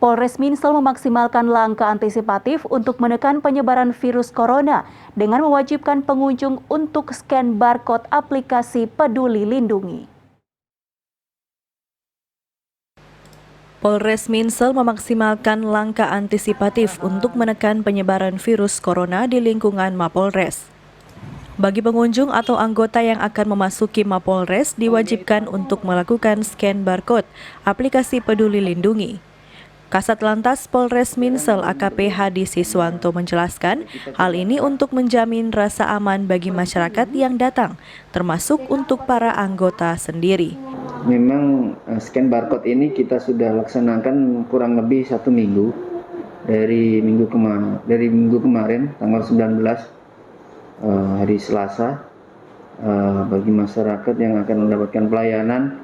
Polres Minsel memaksimalkan langkah antisipatif untuk menekan penyebaran virus corona dengan mewajibkan pengunjung untuk scan barcode aplikasi Peduli Lindungi. Polres Minsel memaksimalkan langkah antisipatif untuk menekan penyebaran virus corona di lingkungan Mapolres. Bagi pengunjung atau anggota yang akan memasuki Mapolres diwajibkan untuk melakukan scan barcode aplikasi Peduli Lindungi. Kasat Lantas Polres Minsel AKP Hadi Siswanto menjelaskan hal ini untuk menjamin rasa aman bagi masyarakat yang datang, termasuk untuk para anggota sendiri. Memang scan barcode ini kita sudah laksanakan kurang lebih 1 minggu dari minggu kemarin tanggal 19 hari Selasa bagi masyarakat yang akan mendapatkan pelayanan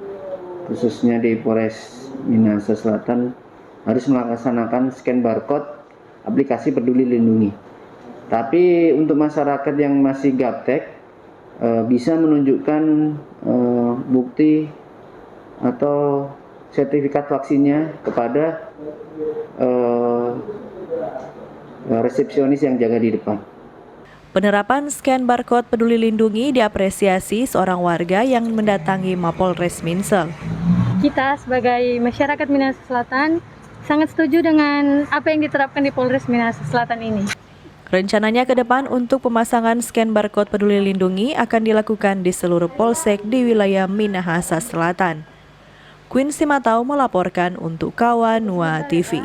khususnya di Polres Minahasa Selatan harus melaksanakan scan barcode aplikasi Peduli Lindungi. Tapi untuk masyarakat yang masih gaptek bisa menunjukkan bukti atau sertifikat vaksinnya kepada resepsionis yang jaga di depan. Penerapan scan barcode Peduli Lindungi diapresiasi seorang warga yang mendatangi Mapolres Minsel. Kita sebagai masyarakat Minahasa Selatan sangat setuju dengan apa yang diterapkan di Polres Minahasa Selatan ini. Rencananya ke depan untuk pemasangan scan barcode Peduli Lindungi akan dilakukan di seluruh polsek di wilayah Minahasa Selatan. Queen Simatau melaporkan untuk Kawanua TV.